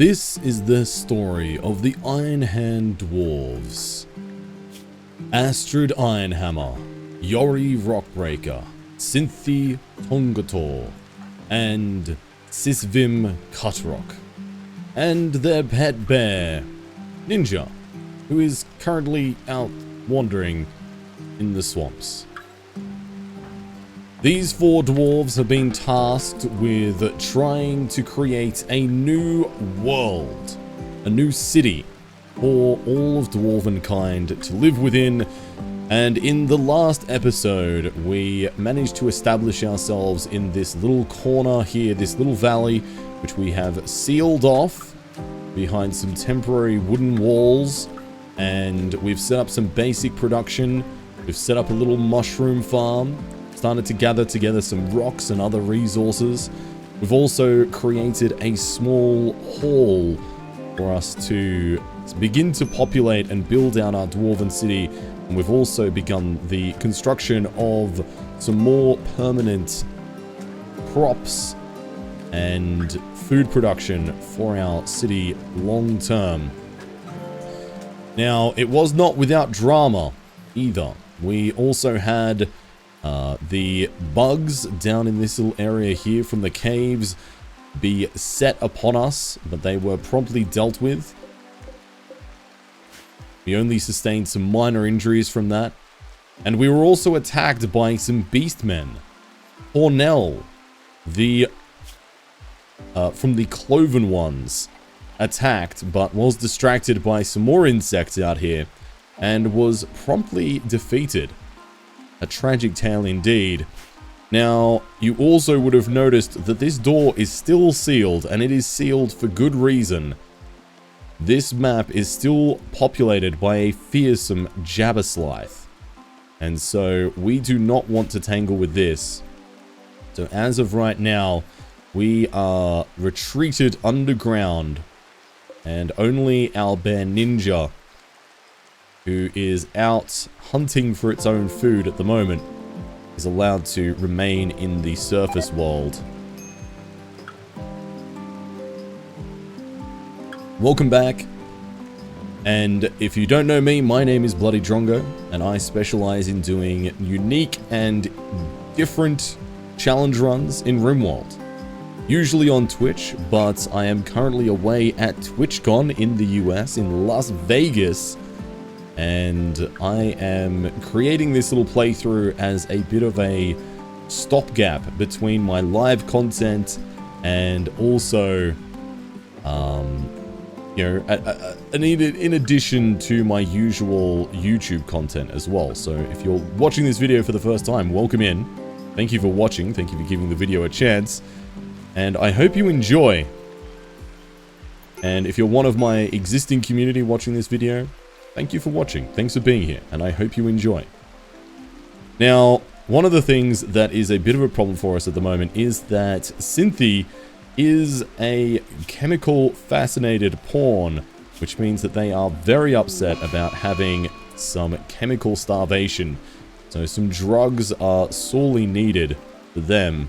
This is the story of the Iron Hand Dwarves. Astrid Ironhammer, Yori Rockbreaker, Cynthi Tongator, and Sisvim Cutrock, and their pet bear, Ninja, who is currently out wandering in the swamps. These four dwarves have been tasked with trying to create a new world, a new city for all of dwarven kind to live within. And in the last episode, we managed to establish ourselves in this little corner here, this little valley, which we have sealed off behind some temporary wooden walls. And we've set up some basic production. We've set up a little mushroom farm, started to gather together some rocks and other resources. We've also created a small hall for us to begin to populate and build out our dwarven city. And we've also begun the construction of some more permanent crops and food production for our city long term. Now, it was not without drama either. We also had the bugs down in this little area here from the caves be set upon us, but they were promptly dealt with. We only sustained some minor injuries from that. And we were also attacked by some Beastmen. Hornell, from the Cloven Ones, attacked, but was distracted by some more insects out here, and was promptly defeated. A tragic tale indeed. Now, you also would have noticed that this door is still sealed, and it is sealed for good reason. This map is still populated by a fearsome Jabberslith, and so we do not want to tangle with this. So as of right now, we are retreated underground, and only our bear Ninja, who is out hunting for its own food at the moment, is allowed to remain in the surface world. Welcome back. And if you don't know me, my name is Bloody Drongo, and I specialize in doing unique and different challenge runs in Rimworld. Usually on Twitch, but I am currently away at TwitchCon in the US, in Las Vegas. And I am creating this little playthrough as a bit of a stopgap between my live content and also, in addition to my usual YouTube content as well. So if you're watching this video for the first time, welcome in. Thank you for watching. Thank you for giving the video a chance. And I hope you enjoy. And if you're one of my existing community watching this video, thank you for watching. Thanks for being here, and I hope you enjoy. Now, one of the things that is a bit of a problem for us at the moment is that Cynthi is a chemical-fascinated pawn, which means that they are very upset about having some chemical starvation. So some drugs are sorely needed for them.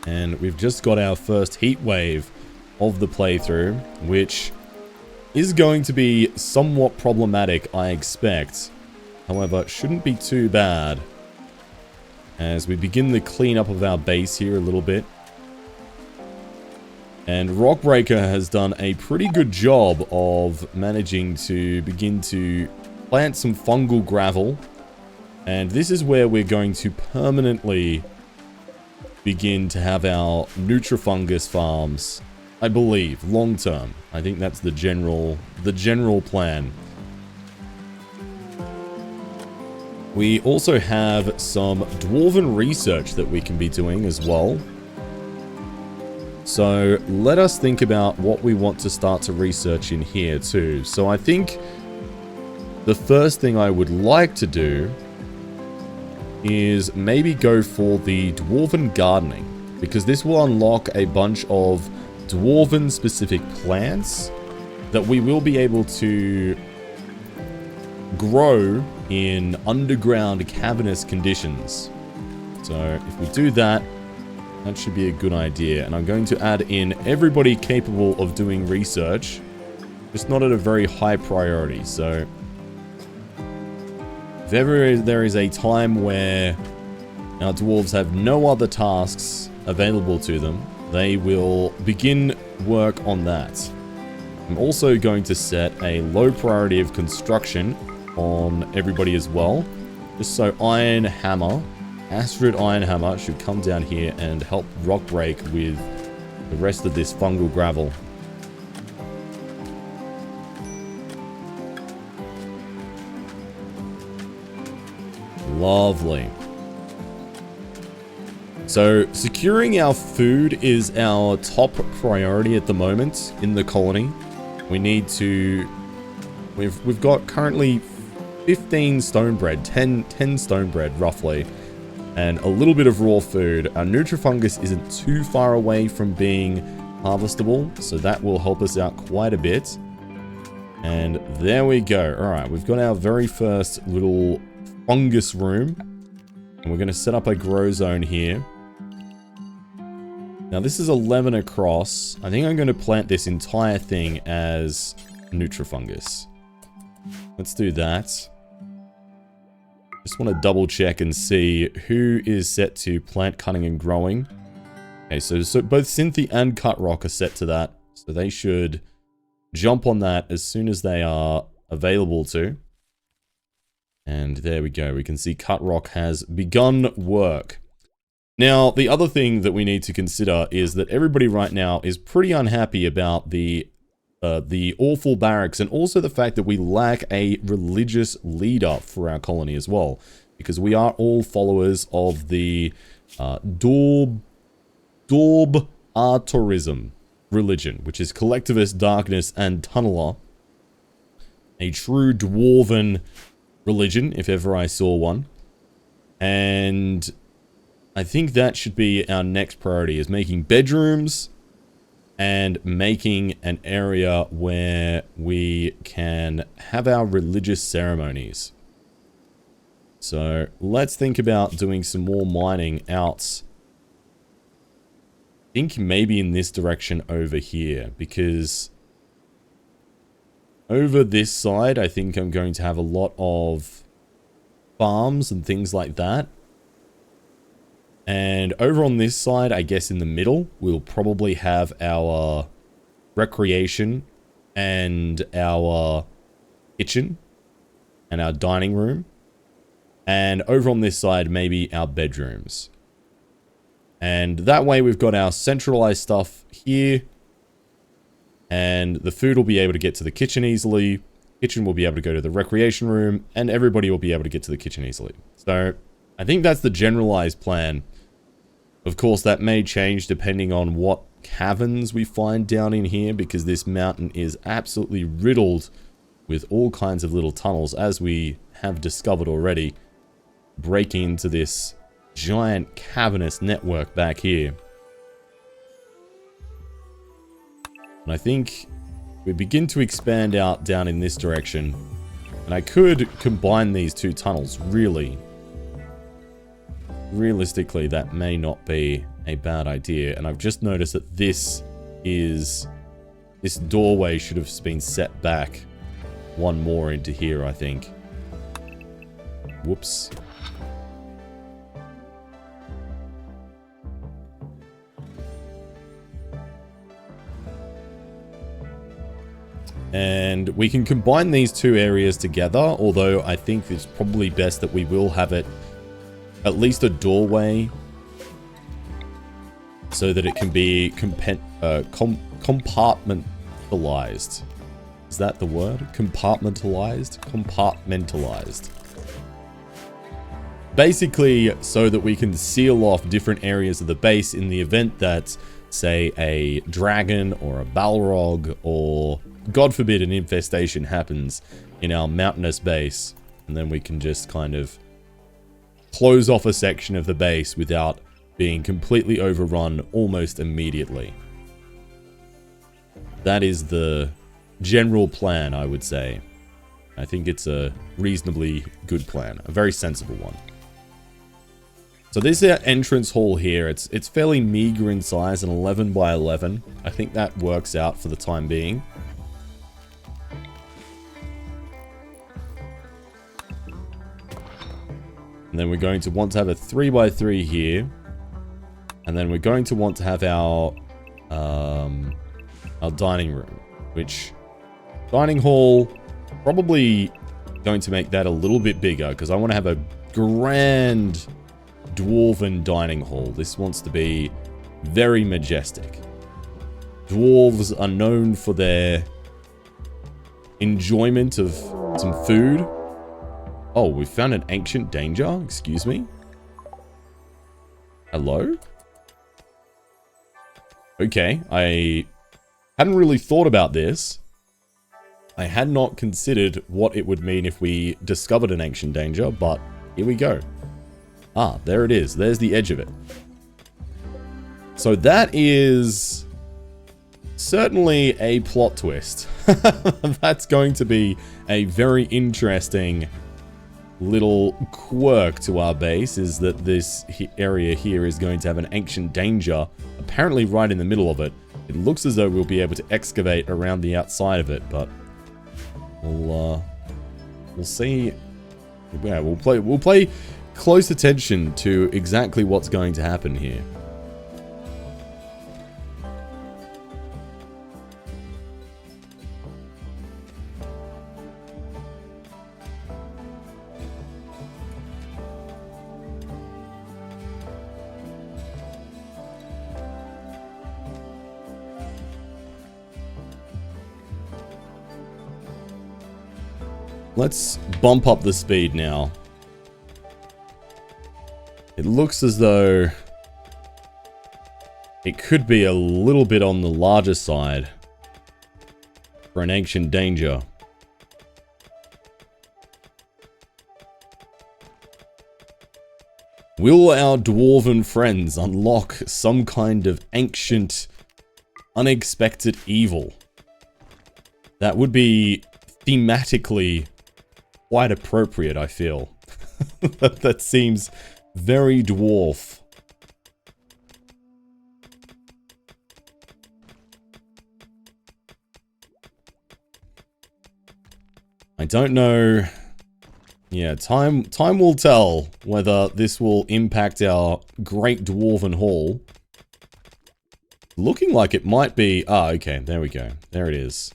And we've just got our first heat wave of the playthrough, which is going to be somewhat problematic, I expect. However, it shouldn't be too bad as we begin the cleanup of our base here a little bit. And Rockbreaker has done a pretty good job of managing to begin to plant some fungal gravel. And this is where we're going to permanently begin to have our Nutrifungus farms, I believe, long term. I think that's the general plan. We also have some dwarven research that we can be doing as well. So let us think about what we want to start to research in here too. So I think the first thing I would like to do is maybe go for the dwarven gardening, because this will unlock a bunch of dwarven specific plants that we will be able to grow in underground cavernous conditions. So if we do that, That should be a good idea. And I'm going to add in everybody capable of doing research. Just not at a very high priority. So if ever there is a time where our dwarves have no other tasks available to them, they will begin work on that. I'm also going to set a low priority of construction on everybody as well. Just so Iron Hammer, Astrid Iron Hammer, should come down here and help rock break with the rest of this fungal gravel. Lovely. So, securing our food is our top priority at the moment in the colony. We need to... We've got currently 15 stone bread, 10 stone bread roughly, and a little bit of raw food. Our Nutrifungus isn't too far away from being harvestable, so that will help us out quite a bit. And there we go. Alright, we've got our very first little fungus room, and we're going to set up a grow zone here. Now this is 11 across. I think I'm going to plant this entire thing as Nutrifungus. Let's do that. Just want to double check and see who is set to plant, cutting, and growing. Okay, so both Cynthia and Cutrock are set to that. So they should jump on that as soon as they are available to. And there we go. We can see Cutrock has begun work. Now, the other thing that we need to consider is that everybody right now is pretty unhappy about the awful barracks, and also the fact that we lack a religious leader for our colony as well, because we are all followers of the Dwarves religion, which is collectivist, darkness, and tunneler. A true dwarven religion, if ever I saw one. And I think that should be our next priority, is making bedrooms and making an area where we can have our religious ceremonies. So let's think about doing some more mining out. I think maybe in this direction over here, because over this side I think I'm going to have a lot of farms and things like that. And over on this side, I guess in the middle, we'll probably have our recreation and our kitchen and our dining room. And over on this side, maybe our bedrooms. And that way we've got our centralized stuff here. And the food will be able to get to the kitchen easily. Kitchen will be able to go to the recreation room. And everybody will be able to get to the kitchen easily. So I think that's the generalized plan. Of course, that may change depending on what caverns we find down in here, because this mountain is absolutely riddled with all kinds of little tunnels, as we have discovered already, breaking into this giant cavernous network back here. And I think we begin to expand out down in this direction, and I could combine these two tunnels, really. Realistically, that may not be a bad idea. And I've just noticed that this doorway should have been set back one more into here, I think. Whoops. And we can combine these two areas together, although I think it's probably best that we will have it at least a doorway, so that it can be compartmentalized. Is that the word? Compartmentalized? Compartmentalized. Basically, so that we can seal off different areas of the base in the event that, say, a dragon or a balrog or, God forbid, an infestation happens in our mountainous base. And then we can just kind of close off a section of the base without being completely overrun almost immediately. That is the general plan, I would say. I think it's a reasonably good plan. A very sensible one. So this entrance hall here, it's fairly meager in size, an 11 by 11. I think that works out for the time being. And then we're going to want to have a 3 by 3 here. And then we're going to want to have our dining room, which dining hall, probably going to make that a little bit bigger because I want to have a grand dwarven dining hall. This wants to be very majestic. Dwarves are known for their enjoyment of some food. Oh, we found an ancient danger? Excuse me? Hello? Okay, I hadn't really thought about this. I had not considered what it would mean if we discovered an ancient danger, but here we go. Ah, there it is. There's the edge of it. So that is certainly a plot twist. That's going to be a very interesting little quirk to our base, is that this area here is going to have an ancient danger, apparently right in the middle of it. It looks as though we'll be able to excavate around the outside of it, but we'll see. Yeah, we'll play close attention to exactly what's going to happen here. Let's bump up the speed now. It looks as though it could be a little bit on the larger side for an ancient danger. Will our dwarven friends unlock some kind of ancient, unexpected evil? That would be thematically quite appropriate, I feel. That seems very dwarf. I don't know. Yeah, time will tell whether this will impact our Great Dwarven Hall. Looking like it might be... Ah, okay, there we go. There it is.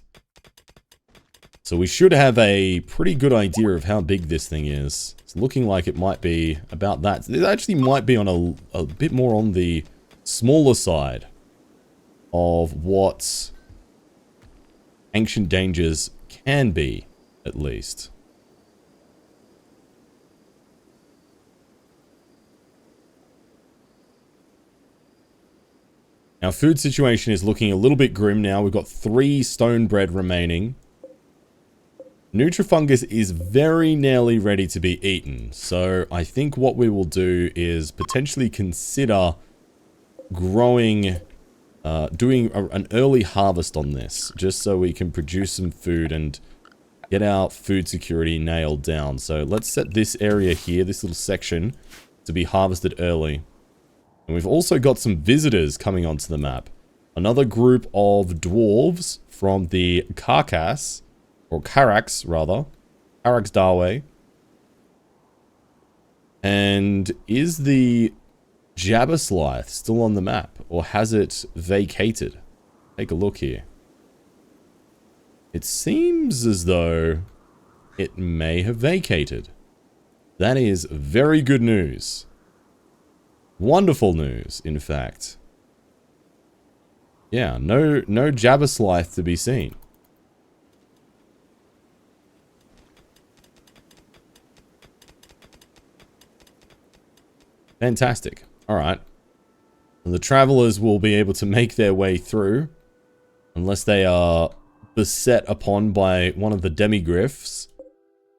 So we should have a pretty good idea of how big this thing is. It's looking like it might be about that. It actually might be on a bit more on the smaller side of what ancient dangers can be, at least. Our food situation is looking a little bit grim now. We've got 3 stone bread remaining. Nutrifungus is very nearly ready to be eaten, so I think what we will do is potentially consider growing, doing an early harvest on this, just so we can produce some food and get our food security nailed down. So let's set this area here, this little section, to be harvested early. And we've also got some visitors coming onto the map. Another group of dwarves from the Carcass, or Carax, rather. Carax Dawi. And is the Jabberslith still on the map? Or has it vacated? Take a look here. It seems as though it may have vacated. That is very good news. Wonderful news, in fact. Yeah, no Jabberslith to be seen. Fantastic. Alright. The travelers will be able to make their way through. Unless they are beset upon by one of the demigryphs.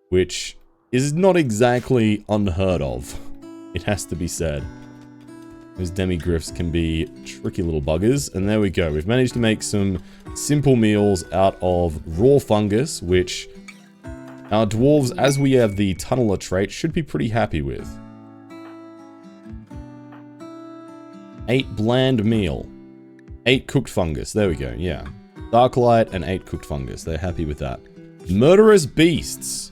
Which is not exactly unheard of. It has to be said. Those demigryphs can be tricky little buggers. And there we go. We've managed to make some simple meals out of raw fungus. Which our dwarves, as we have the tunneler trait, should be pretty happy with. 8 bland meal. 8 cooked fungus. There we go, yeah. Dark light and 8 cooked fungus. They're happy with that. Murderous beasts.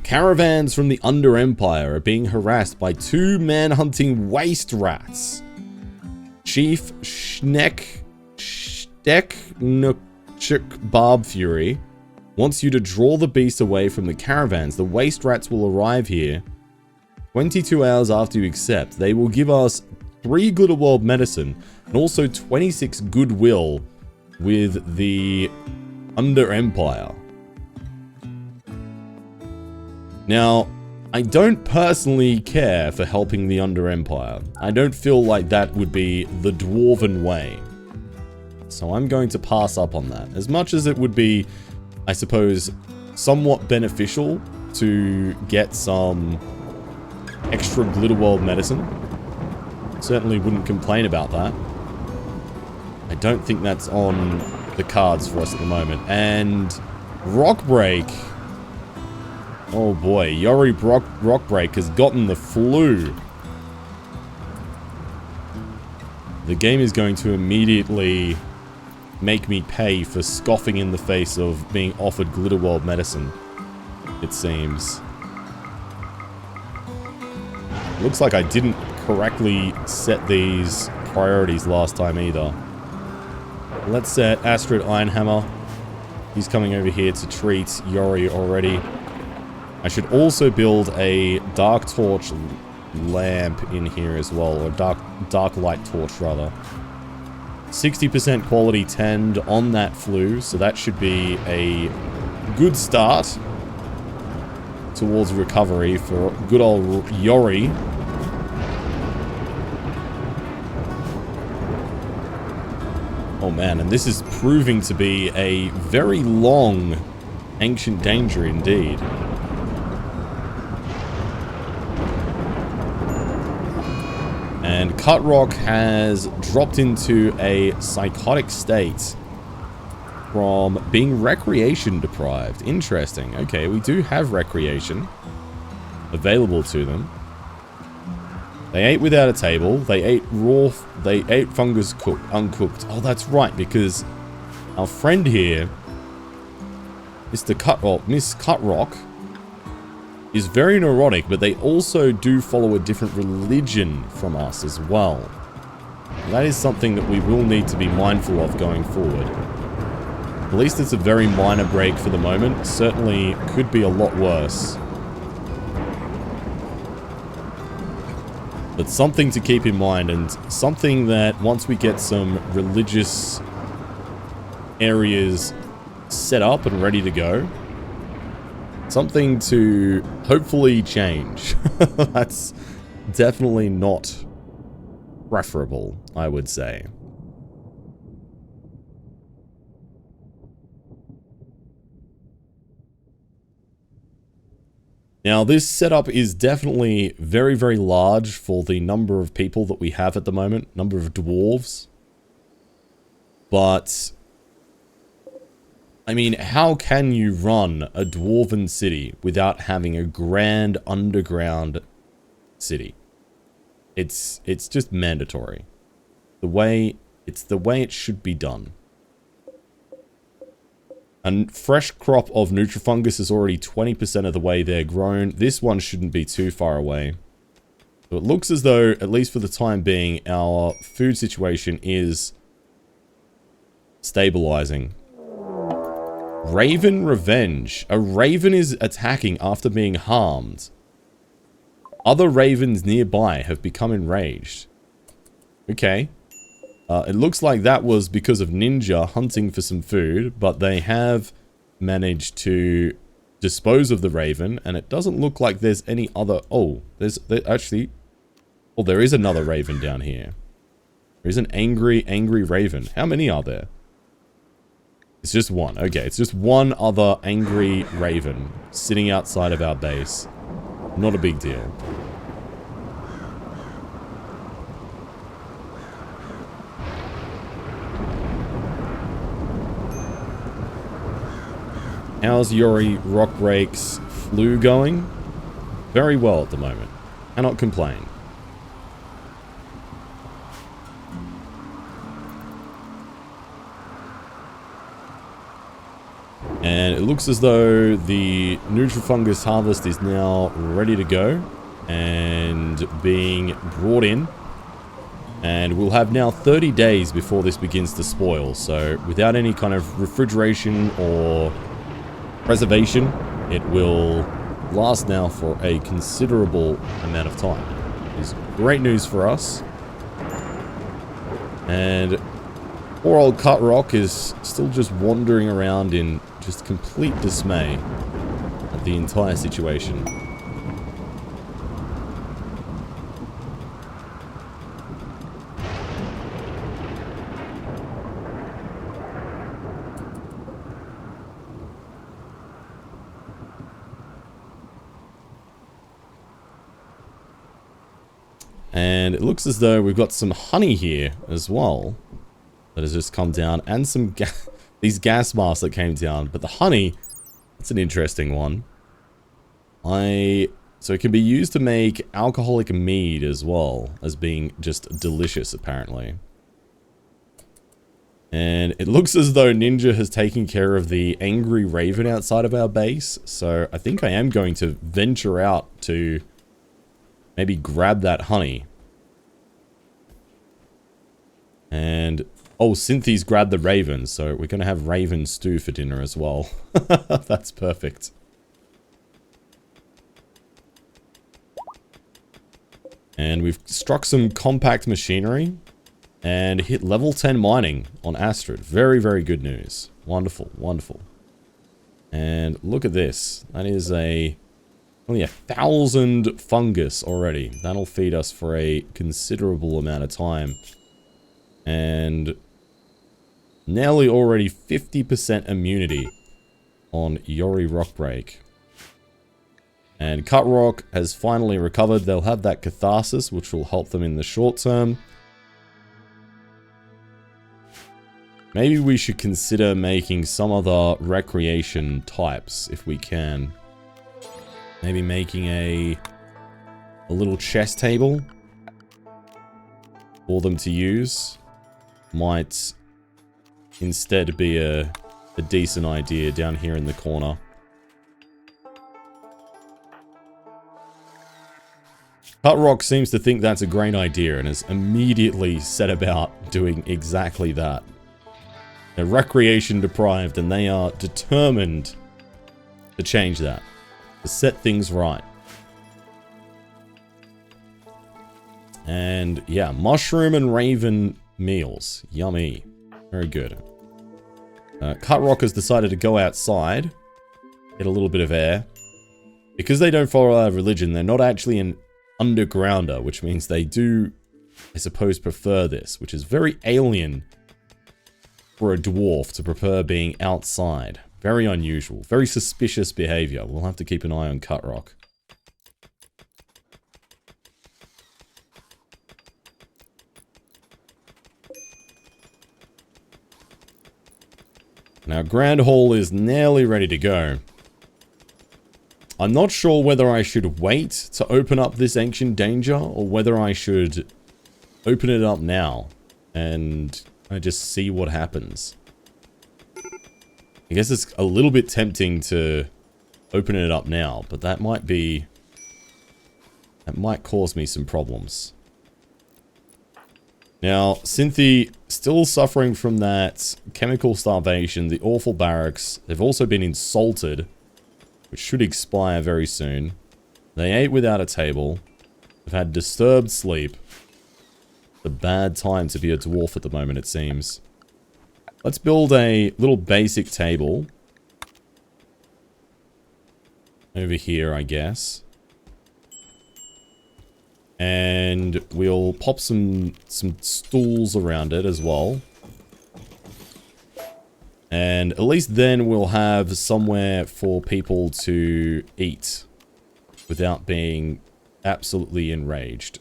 Caravans from the Under Empire are being harassed by 2 man-hunting waste rats. Chief Schneck Barb Fury wants you to draw the beast away from the caravans. The waste rats will arrive here 22 hours after you accept. They will give us 3 Glitterworld medicine and also 26 goodwill with the Under Empire. Now, I don't personally care for helping the Under Empire. I don't feel like that would be the Dwarven way. So I'm going to pass up on that. As much as it would be, I suppose, somewhat beneficial to get some extra Glitterworld medicine. Certainly wouldn't complain about that. I don't think that's on the cards for us at the moment. And Rockbreak. Oh boy, Yori Rockbreak has gotten the flu. The game is going to immediately make me pay for scoffing in the face of being offered Glitterworld medicine, it seems. Looks like I didn't correctly set these priorities last time either. Let's set Astrid Ironhammer. He's coming over here to treat Yori already. I should also build a Dark Torch lamp in here as well, or Dark Light Torch rather. 60% quality tend on that flu, so that should be a good start towards recovery for good old Yori. Oh man, and this is proving to be a very long ancient danger indeed. And Cutrock has dropped into a psychotic state from being recreation deprived. Interesting. Okay, we do have recreation available to them. They ate without a table. They ate raw. They ate fungus uncooked. Oh, that's right, because our friend here, Miss Cutrock, is very neurotic, but they also do follow a different religion from us as well. And that is something that we will need to be mindful of going forward. At least it's a very minor break for the moment. Certainly could be a lot worse. But something to keep in mind, and something that once we get some religious areas set up and ready to go, something to hopefully change. That's definitely not preferable, I would say. Now, this setup is definitely very, very large for the number of people that we have at the moment, number of dwarves. But I mean, how can you run a dwarven city without having a grand underground city? It's just mandatory. It's the way it should be done. A fresh crop of Nutrifungus is already 20% of the way there grown. This one shouldn't be too far away. So it looks as though, at least for the time being, our food situation is stabilizing. Raven Revenge. A raven is attacking after being harmed. Other ravens nearby have become enraged. Okay. It looks like that was because of Ninja hunting for some food, but they have managed to dispose of the raven, and it doesn't look like there's any other... Oh, actually... Oh, there is another raven down here. There is an angry raven. How many are there? It's just one. Okay, it's just one other angry raven sitting outside of our base. Not a big deal. How's Yori Rockbreak's flu going? Very well at the moment. Cannot complain. And it looks as though the Nutrifungus harvest is now ready to go and being brought in. And we'll have now 30 days before this begins to spoil. So without any kind of refrigeration or preservation, it will last now for a considerable amount of time. It's great news for us. And poor old Cut Rock is still just wandering around in just complete dismay at the entire situation. And it looks as though we've got some honey here as well that has just come down, and some these gas masks that came down. But the honey, that's an interesting one. So it can be used to make alcoholic mead as well, as being just delicious apparently. And it looks as though Ninja has taken care of the angry raven outside of our base. So I think I am going to venture out to maybe grab that honey. And, oh, Cynthi's grabbed the raven, so we're going to have raven stew for dinner as well. That's perfect. And we've struck some compact machinery and hit level 10 mining on Astrid. Very, very good news. Wonderful, wonderful. And look at this. That is only 1,000 fungus already. That'll feed us for a considerable amount of time. And nearly already 50% immunity on Yori Rockbreak. And Cut Rock has finally recovered. They'll have that catharsis, which will help them in the short term. Maybe we should consider making some other recreation types, if we can. Maybe making a little chess table for them to use. Might instead be a decent idea down here in the corner. Cut Rock seems to think that's a great idea and has immediately set about doing exactly that. They're recreation deprived and they are determined to change that. To set things right. And yeah, mushroom and raven meals. Yummy. Very good. Cut Rock has decided to go outside. Get a little bit of air. Because they don't follow our religion, they're not actually an undergrounder, which means they do, I suppose, prefer this, which is very alien for a dwarf to prefer being outside. Very unusual. Very suspicious behavior. We'll have to keep an eye on Cut Rock. Now, Grand Hall is nearly ready to go. I'm not sure whether I should wait to open up this Ancient Danger, or whether I should open it up now and I just see what happens. I guess it's a little bit tempting to open it up now, but that might cause me some problems. Now, Cynthia still suffering from that chemical starvation, the awful barracks. They've also been insulted, which should expire very soon. They ate without a table. They've had disturbed sleep. It's a bad time to be a dwarf at the moment, it seems. Let's build a little basic table. Over here, I guess. And we'll pop some stools around it as well. And at least then we'll have somewhere for people to eat without being absolutely enraged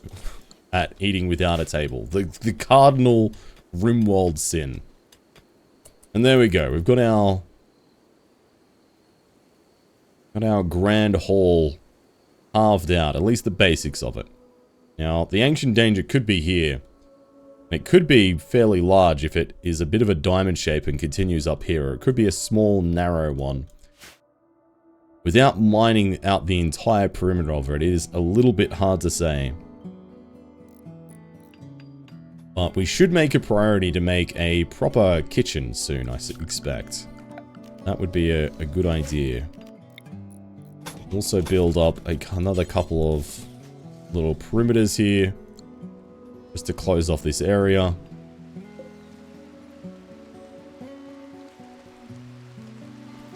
at eating without a table. The cardinal Rimworld sin. And there we go. We've got our grand hall carved out, at least the basics of it. Now, the Ancient Danger could be here It could be fairly large if it is a bit of a diamond shape and continues up here, or it could be a small, narrow one. Without mining out the entire perimeter of it, it is a little bit hard to say. But we should make a priority to make a proper kitchen soon, I expect. That would be a good idea. Also build up another couple of little perimeters here, just to close off this area.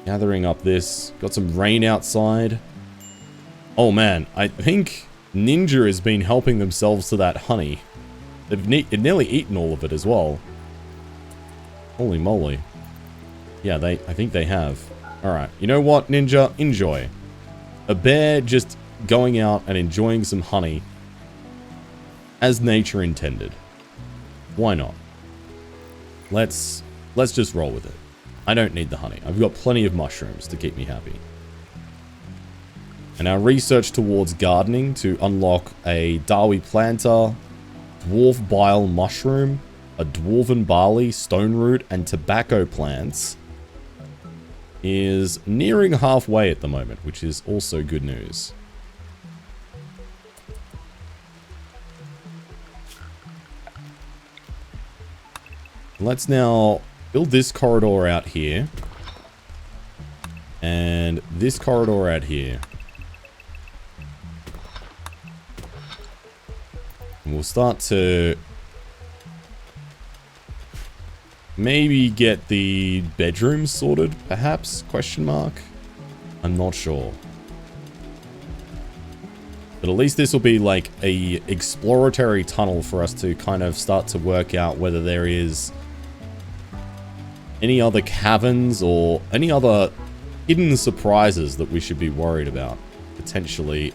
Gathering up this. Got some rain outside. Oh man, I think Ninja has been helping themselves to that honey. They've nearly eaten all of it as well. Holy moly. Yeah, I think they have. Alright, you know what, Ninja? Enjoy. A bear just going out and enjoying some honey as nature intended. Why not? Let's just roll with it. I don't need the honey. I've got plenty of mushrooms to keep me happy. And our research towards gardening to unlock a Dawi planter, dwarf bile mushroom, a dwarven barley, stone root, and tobacco plants is nearing halfway at the moment, which is also good news. Let's now build this corridor out here. And this corridor out here. And we'll start to maybe get the bedrooms sorted, perhaps? Question mark? I'm not sure. But at least this will be like a exploratory tunnel for us to kind of start to work out whether there is any other caverns or any other hidden surprises that we should be worried about. Potentially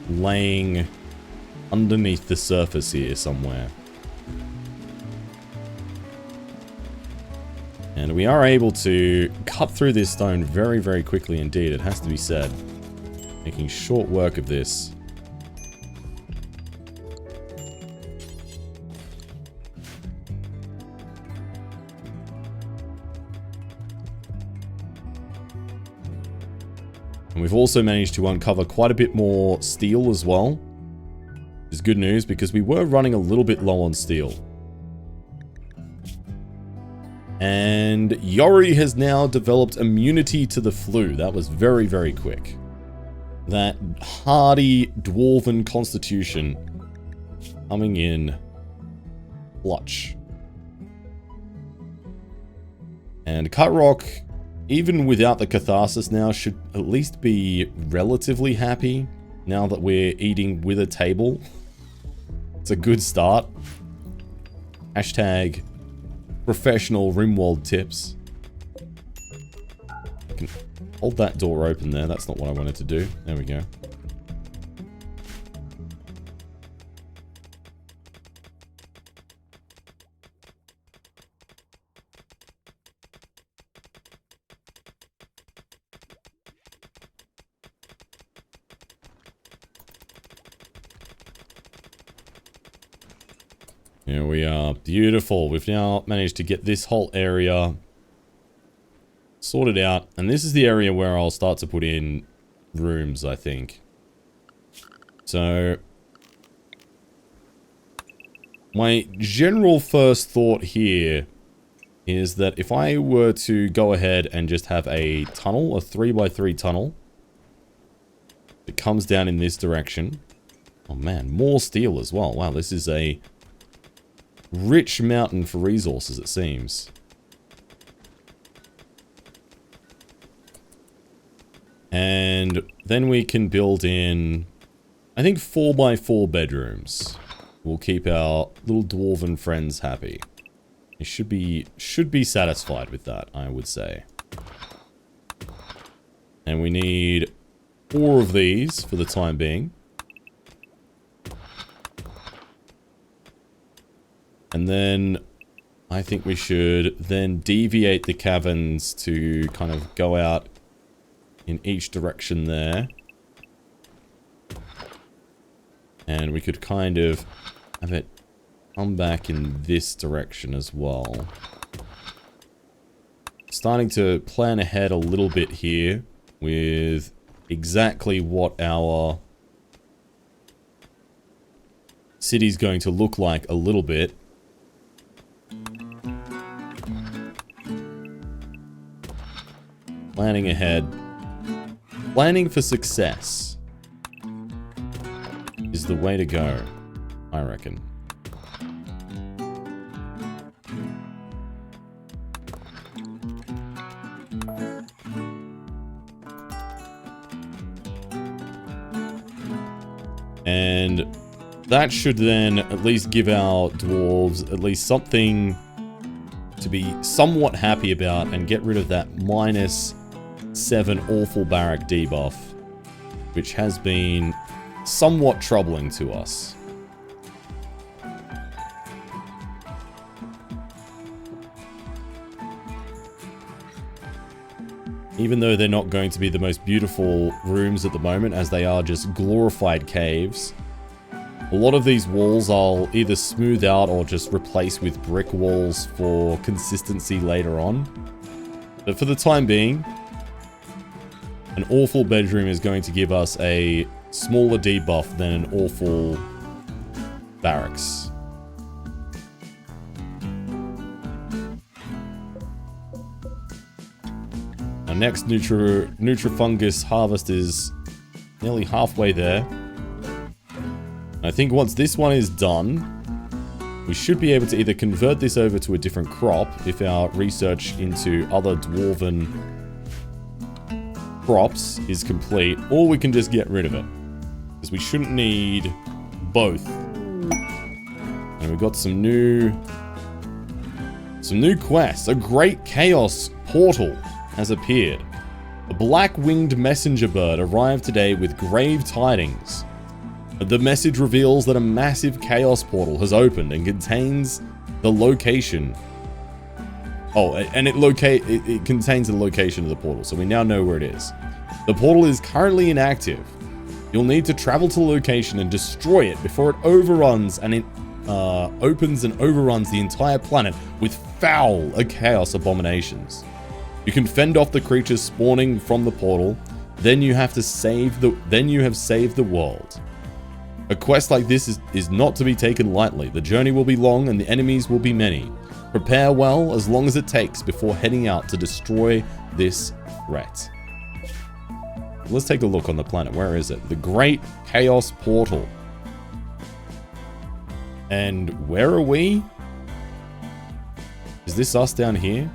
laying underneath the surface here somewhere. And we are able to cut through this stone very, very quickly indeed, it has to be said. Making short work of this. And we've also managed to uncover quite a bit more steel as well. Which is good news because we were running a little bit low on steel. And Yori has now developed immunity to the flu. That was very, very quick. That hardy dwarven constitution coming in clutch. And Cutrock, even without the catharsis now, should at least be relatively happy now that we're eating with a table. It's a good start. Hashtag professional Rimworld tips. I can hold that door open there. That's not what I wanted to do. There we go. Here we are. Beautiful. We've now managed to get this whole area sorted out. And this is the area where I'll start to put in rooms, I think. So my general first thought here is that if I were to go ahead and just have a tunnel, a 3x3 tunnel that comes down in this direction. Oh man, more steel as well. Wow, this is a rich mountain for resources, it seems. And then we can build in, I think, 4x4 bedrooms. We'll keep our little dwarven friends happy. They should be satisfied with that, I would say. And we need 4 of these for the time being. And then I think we should then deviate the caverns to kind of go out in each direction there. And we could kind of have it come back in this direction as well. Starting to plan ahead a little bit here with exactly what our city's going to look like a little bit. Planning ahead. Planning for success is the way to go, I reckon. And that should then at least give our dwarves at least something to be somewhat happy about and get rid of that -7 awful barrack debuff, which has been somewhat troubling to us. Even though they're not going to be the most beautiful rooms at the moment, as they are just glorified caves, a lot of these walls I'll either smooth out or just replace with brick walls for consistency later on. But for the time being, an awful bedroom is going to give us a smaller debuff than an awful barracks. Our next Nutrifungus harvest is nearly halfway there. I think once this one is done, we should be able to either convert this over to a different crop if our research into other dwarven crops is complete, or we can just get rid of it, because we shouldn't need both. And we've got some new quests. A great chaos portal has appeared. A black-winged messenger bird arrived today with grave tidings. The message reveals that a massive chaos portal has opened and contains the location. Oh, and it contains the location of the portal, so we now know where it is. The portal is currently inactive. You'll need to travel to the location and destroy it before it overruns and it opens and overruns the entire planet with foul chaos abominations. You can fend off the creatures spawning from the portal, then you have saved the world. A quest like this is not to be taken lightly. The journey will be long and the enemies will be many. Prepare well as long as it takes before heading out to destroy this threat. Let's take a look on the planet. Where is it? The Great Chaos Portal. And where are we? Is this us down here?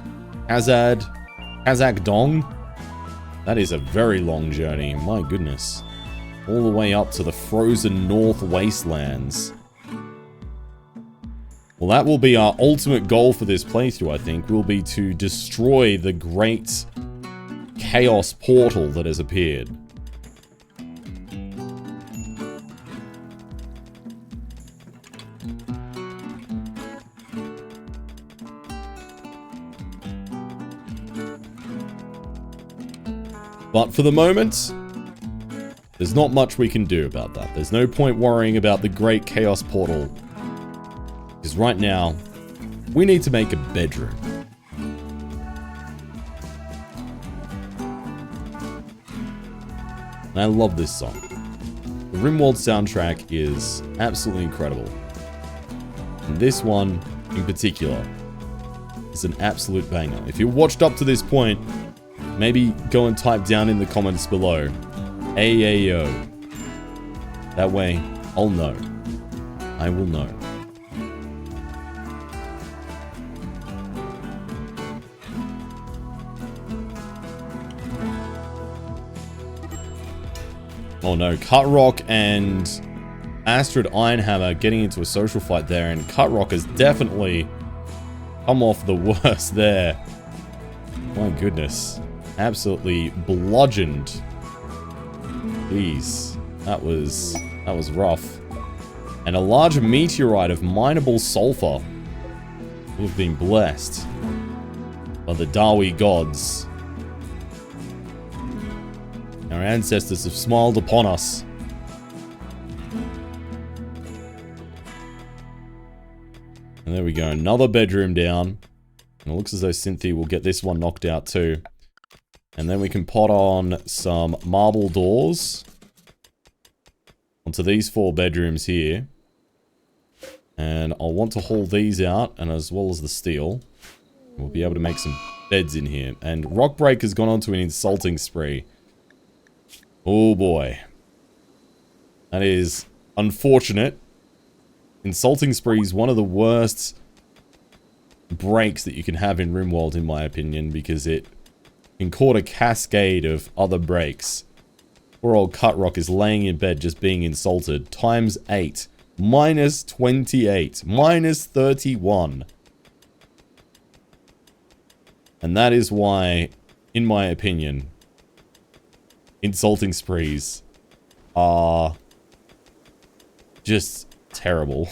Kazakh Dong? That is a very long journey. My goodness. All the way up to the frozen north wastelands. Well, that will be our ultimate goal for this playthrough, I think, will be to destroy the great chaos portal that has appeared. But for the moment, there's not much we can do about that. There's no point worrying about the Great Chaos Portal. Because right now, we need to make a bedroom. And I love this song. The Rimworld soundtrack is absolutely incredible. And this one, in particular, is an absolute banger. If you watched up to this point, maybe go and type down in the comments below, AAO. That way, I'll know. I will know. Oh no, Cutrock and Astrid Ironhammer getting into a social fight there, and Cutrock has definitely come off the worst there. My goodness. Absolutely bludgeoned. Jeez, that was rough. And a large meteorite of mineable sulfur. We've been blessed by the Dawi gods. Our ancestors have smiled upon us. And there we go, another bedroom down. And it looks as though Cynthia will get this one knocked out too. And then we can pot on some marble doors onto these 4 bedrooms here. And I'll want to haul these out, and as well as the steel. We'll be able to make some beds in here. And Rockbreak has gone on to an insulting spree. Oh boy. That is unfortunate. Insulting spree is one of the worst breaks that you can have in Rimworld, in my opinion, because it can cause a cascade of other breaks. Poor old Cutrock is laying in bed just being insulted. Times 8. Minus 28. Minus 31. And that is why, in my opinion, insulting sprees are just terrible.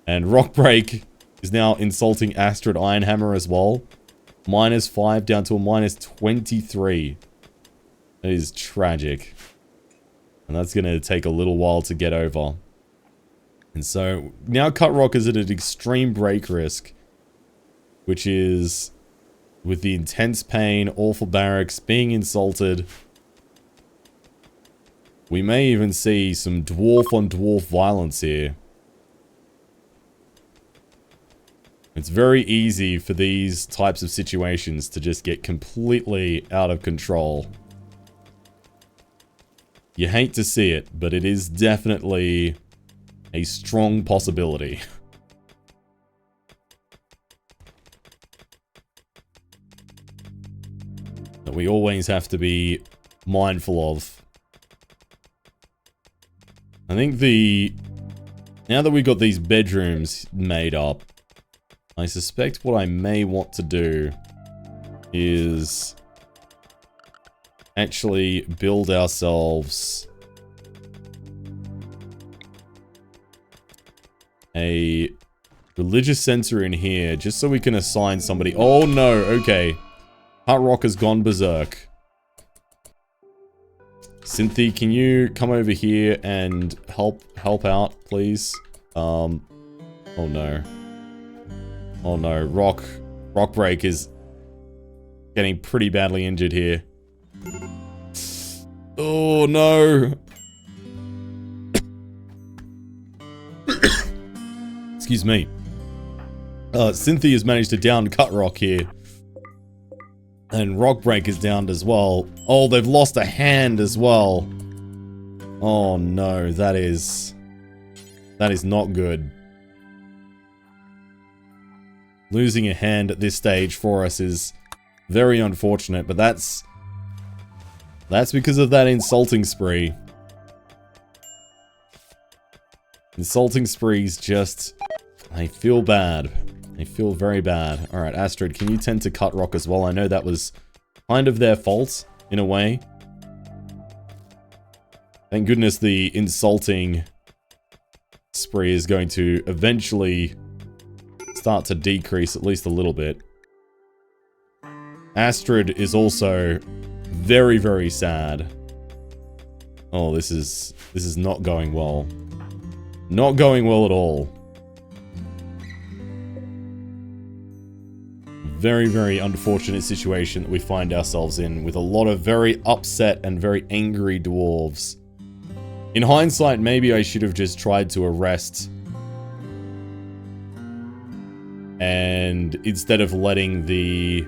And Rockbreak is now insulting Astrid Ironhammer as well. Minus 5 down to a minus 23. That is tragic. And that's going to take a little while to get over. And so, now Cutrock is at an extreme break risk. Which is, with the intense pain, awful barracks, being insulted. We may even see some dwarf on dwarf violence here. It's very easy for these types of situations to just get completely out of control. You hate to see it, but it is definitely a strong possibility. That we always have to be mindful of. I think now that we've got these bedrooms made up, I suspect what I may want to do is actually build ourselves a religious center in here, just so we can assign somebody. Oh no, okay. Cutrock has gone berserk. Cynthia, can you come over here and help out, please? Oh no. Oh no, Rockbreak is getting pretty badly injured here. Oh no! Excuse me. Cynthia's managed to down Cutrock here. And Rockbreak is downed as well. Oh, they've lost a hand as well. Oh no, that is not good. Losing a hand at this stage for us is very unfortunate, but that's because of that insulting spree. Insulting sprees just... I feel bad. I feel very bad. Alright, Astrid, can you tend to Cutrock as well? I know that was kind of their fault, in a way. Thank goodness the insulting spree is going to eventually start to decrease at least a little bit. Astrid is also very, very sad. Oh, this is not going well. Not going well at all. Very, very unfortunate situation that we find ourselves in, with a lot of very upset and very angry dwarves. In hindsight, maybe I should have just tried to arrest, and instead of letting the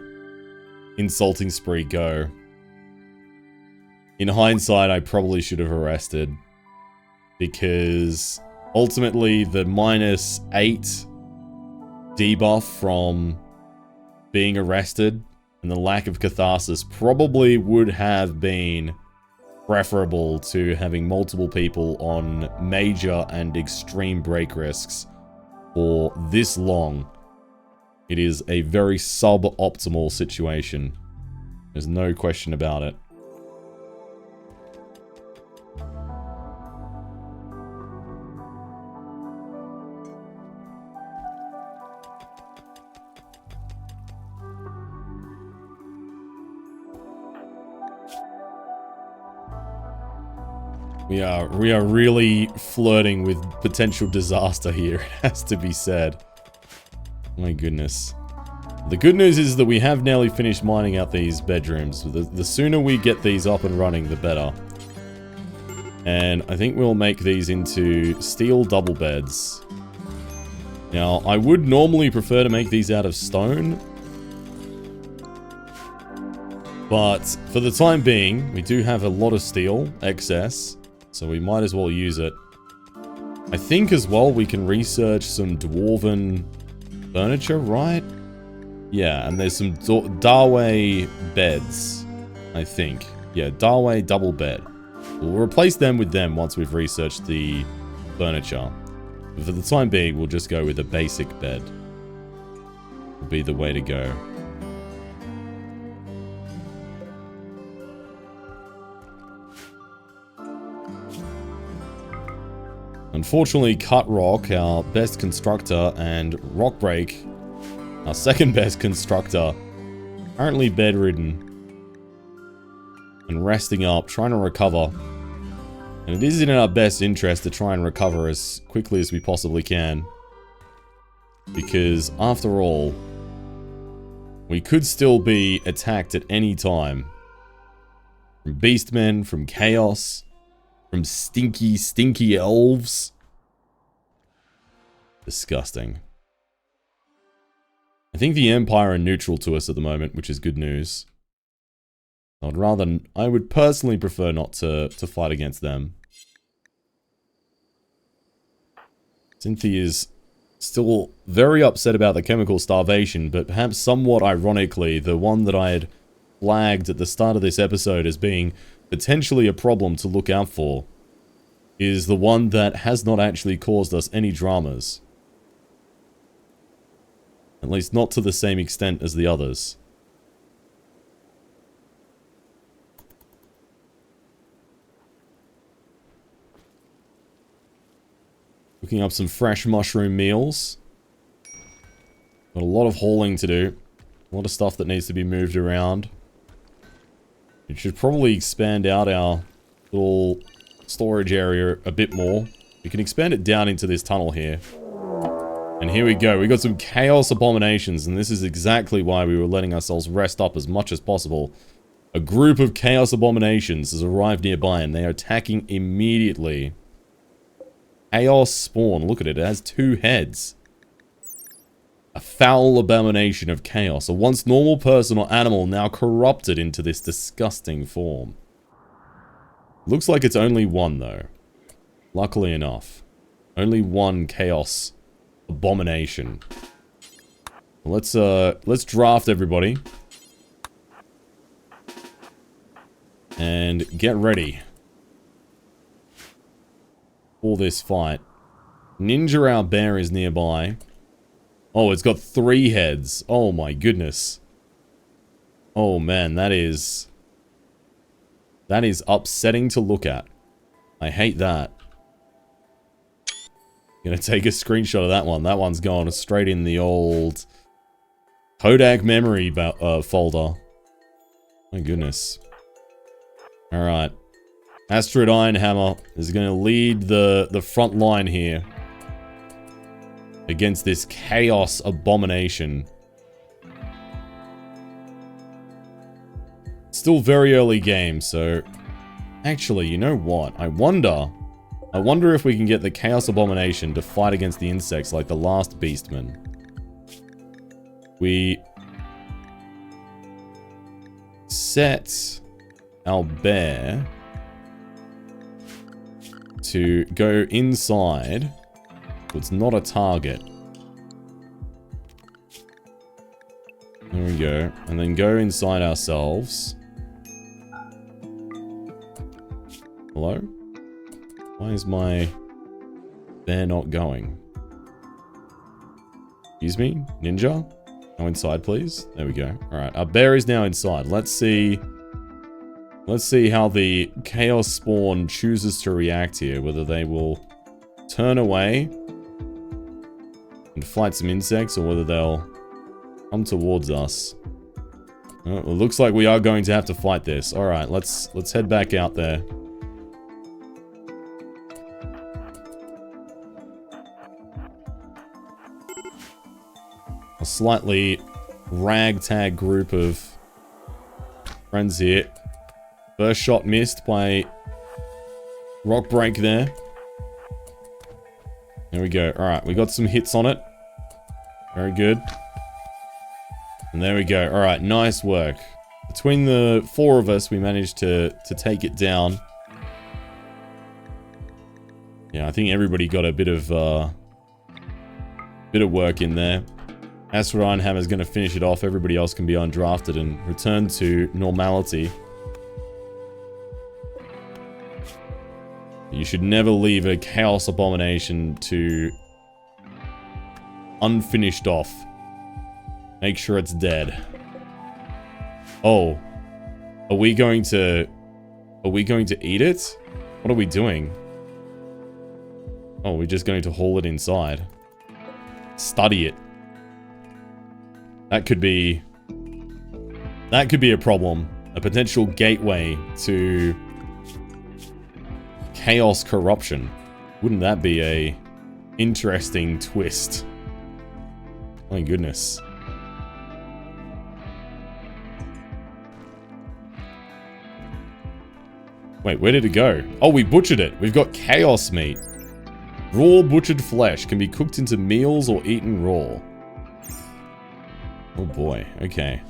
insulting spree go. In hindsight, I probably should have arrested, because ultimately the -8 debuff from being arrested and the lack of catharsis probably would have been preferable to having multiple people on major and extreme break risks for this long. It is a very suboptimal situation. There's no question about it. We are really flirting with potential disaster here, it has to be said. My goodness. The good news is that we have nearly finished mining out these bedrooms. The sooner we get these up and running, the better. And I think we'll make these into steel double beds. Now, I would normally prefer to make these out of stone. But for the time being, we do have a lot of steel excess. So we might as well use it. I think as well we can research some dwarven furniture, right? Yeah, and there's some Dawi beds, I think. Yeah, Dawi double bed. We'll replace them with them once we've researched the furniture. But for the time being, we'll just go with a basic bed. Will be the way to go. Unfortunately, Cut Rock, our best constructor, and Rockbreak, our second best constructor, currently bedridden and resting up, trying to recover. And it is in our best interest to try and recover as quickly as we possibly can. Because, after all, we could still be attacked at any time. From Beastmen, from Chaos, from stinky elves. Disgusting. I think the Empire are neutral to us at the moment, which is good news. I would personally prefer not to fight against them. Cynthia is still very upset about the chemical starvation, but perhaps somewhat ironically, the one that I had flagged at the start of this episode as being potentially a problem to look out for is the one that has not actually caused us any dramas. At least not to the same extent as the others. Cooking up some fresh mushroom meals. Got a lot of hauling to do. A lot of stuff that needs to be moved around. It should probably expand out our little storage area a bit more. We can expand it down into this tunnel here. And here we go. We got some Chaos Abominations, and this is exactly why we were letting ourselves rest up as much as possible. A group of Chaos Abominations has arrived nearby, and they are attacking immediately. Chaos Spawn. Look at it. It has 2 heads. A foul abomination of chaos. A once normal person or animal now corrupted into this disgusting form. Looks like it's only one, though. Luckily enough. Only one Chaos Abomination. Let's draft everybody. And get ready for this fight. Ninja our bear is nearby. Oh, it's got 3 heads. Oh my goodness. Oh man, that is upsetting to look at. I hate that. Gonna take a screenshot of that one. That one's gone straight in the old Kodak memory folder. My goodness. Alright. Asteroid Ironhammer is going to lead the front line here against this Chaos Abomination. Still very early game, so... Actually, you know what? I wonder if we can get the Chaos Abomination to fight against the insects like the last Beastmen. We... set our bear to go inside, so it's not a target. There we go. And then go inside ourselves. Hello? Why is my bear not going? Excuse me? Ninja? Go inside, please. There we go. Alright, our bear is now inside. Let's see how the Chaos Spawn chooses to react here. Whether they will turn away and fight some insects, or whether they'll come towards us. Oh, it looks like we are going to have to fight this. Alright, let's head back out there. slightly ragtag group of friends here. First shot missed by Rock Break there. There we go. Alright, we got some hits on it. Very good. And there we go. Alright, nice work. Between the 4 of us, we managed to take it down. Yeah, I think everybody got a bit of work in there. As for Rimhammer's going to finish it off, everybody else can be undrafted and return to normality. You should never leave a Chaos Abomination to unfinished off. Make sure it's dead. Oh. Are we going to eat it? What are we doing? Oh, we're just going to haul it inside. Study it. That could be a problem. A potential gateway to chaos corruption. Wouldn't that be a interesting twist? My goodness. Wait, where did it go? Oh, we butchered it. We've got chaos meat. Raw butchered flesh can be cooked into meals or eaten raw. Oh boy, okay.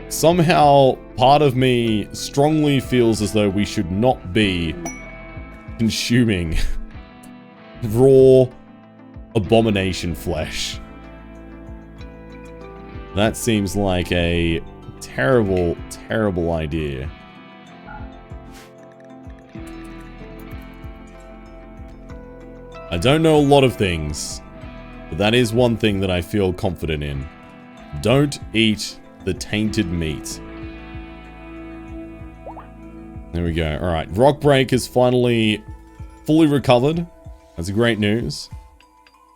Somehow, part of me strongly feels as though we should not be consuming raw abomination flesh. That seems like a terrible, terrible idea. I don't know a lot of things, but that is one thing that I feel confident in. Don't eat the tainted meat. There we go. Alright, Rock Break is finally fully recovered. That's great news.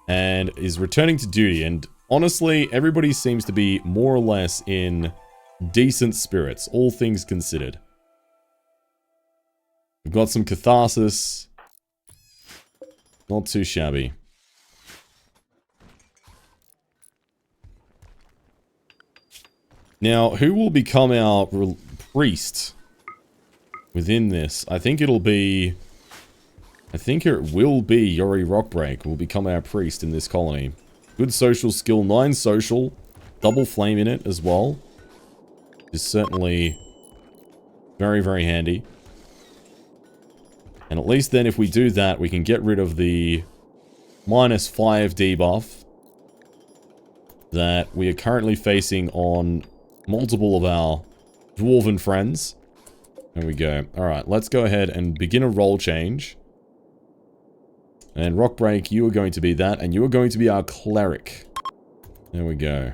And is returning to duty. And honestly, everybody seems to be more or less in decent spirits, all things considered. We've got some catharsis. Not too shabby. Now, who will become our priest within this? I think it will be Yori Rockbreak will become our priest in this colony. Good social skill, 9 social, double flame in it as well. Is certainly very, very handy. And at least then if we do that, we can get rid of the -5 debuff that we are currently facing on multiple of our dwarven friends. There we go. Alright, let's go ahead and begin a role change. And Rockbreak, you are going to be that, and you are going to be our cleric. There we go.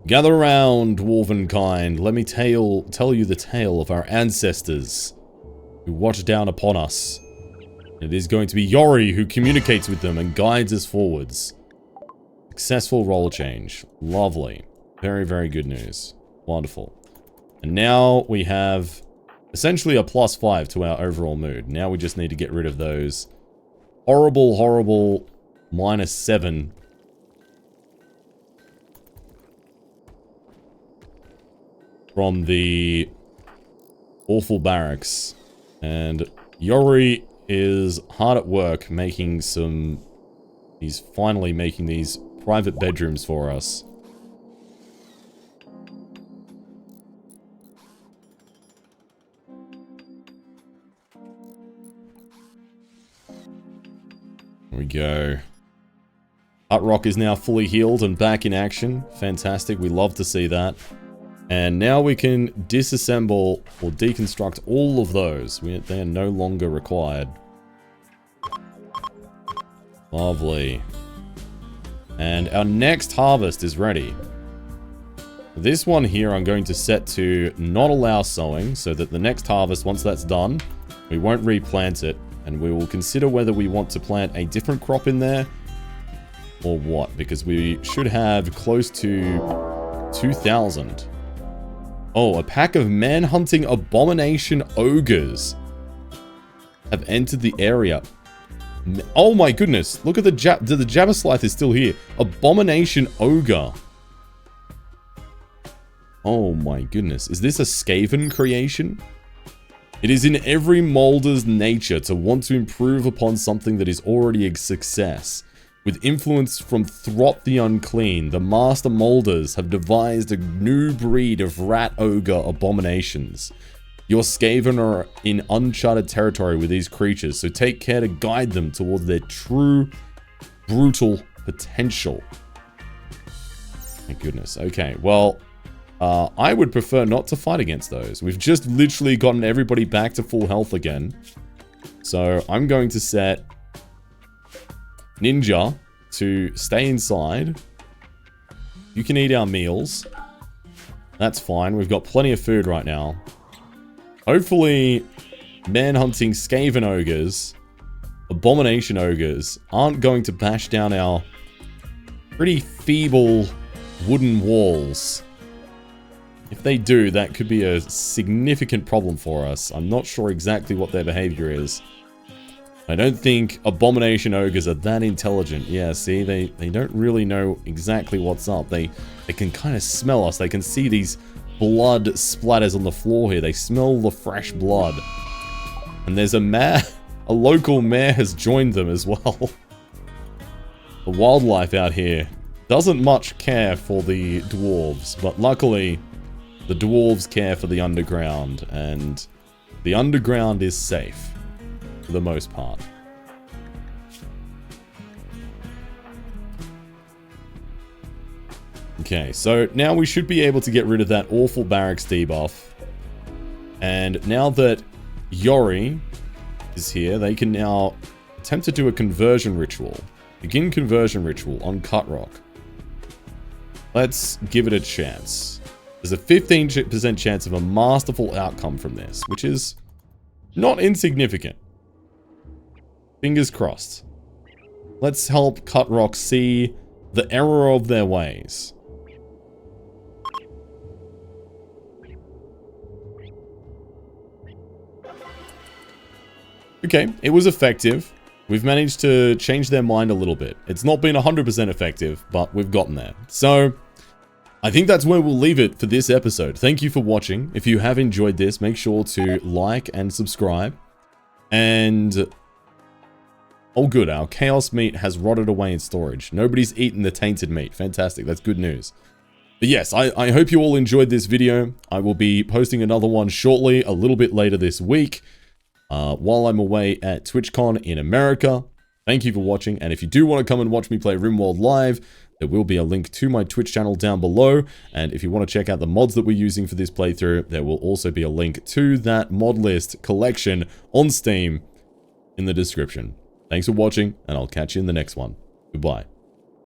Gather around, dwarven kind. Let me tell you the tale of our ancestors who watched down upon us. It is going to be Yori who communicates with them and guides us forwards. Successful role change. Lovely. Very, very good news. Wonderful. And now we have essentially a +5 to our overall mood. Now we just need to get rid of those horrible, horrible -7 from the awful barracks. And Yori is hard at work making some... He's finally making these private bedrooms for us. There we go. Utrock is now fully healed and back in action. Fantastic, we love to see that. And now we can disassemble or deconstruct all of those. They are no longer required. Lovely. And our next harvest is ready. This one here I'm going to set to not allow sowing, so that the next harvest, once that's done, we won't replant it. And we will consider whether we want to plant a different crop in there or what, because we should have close to 2,000. Oh, a pack of man-hunting abomination ogres have entered the area. Oh my goodness. Look at the Jabberslith is still here. Abomination Ogre. Oh my goodness. Is this a Skaven creation? It is in every molder's nature to want to improve upon something that is already a success. With influence from Throt the Unclean, the master molders have devised a new breed of rat ogre abominations. Your Skaven are in uncharted territory with these creatures, so take care to guide them towards their true, brutal potential. My goodness. Okay, well, I would prefer not to fight against those. We've just literally gotten everybody back to full health again. So I'm going to set Ninja to stay inside. You can eat our meals. That's fine. We've got plenty of food right now. Hopefully, man-hunting Skaven ogres, abomination ogres, aren't going to bash down our pretty feeble wooden walls. If they do, that could be a significant problem for us. I'm not sure exactly what their behavior is. I don't think abomination ogres are that intelligent. Yeah, see, they don't really know exactly what's up. They can kind of smell us. They can see these blood splatters on the floor here. They smell the fresh blood. And there's a local mayor has joined them as well. The wildlife out here doesn't much care for the dwarves, but luckily the dwarves care for the underground, and the underground is safe for the most part. Okay, so now we should be able to get rid of that awful barracks debuff. And now that Yori is here, they can now attempt to do a conversion ritual. Begin conversion ritual on Cutrock. Let's give it a chance. There's a 15% chance of a masterful outcome from this, which is not insignificant. Fingers crossed. Let's help Cutrock see the error of their ways. Okay, it was effective. We've managed to change their mind a little bit. It's not been 100% effective, but we've gotten there. So, I think that's where we'll leave it for this episode. Thank you for watching. If you have enjoyed this, make sure to like and subscribe. And oh good, our chaos meat has rotted away in storage. Nobody's eaten the tainted meat. Fantastic, that's good news. But yes, I hope you all enjoyed this video. I will be posting another one shortly, a little bit later this week, while I'm away at TwitchCon in America. Thank you for watching, and if you do want to come and watch me play Rimworld live, there will be a link to my Twitch channel down below, and if you want to check out the mods that we're using for this playthrough, there will also be a link to that mod list collection on Steam in the description. Thanks for watching, and I'll catch you in the next one. Goodbye.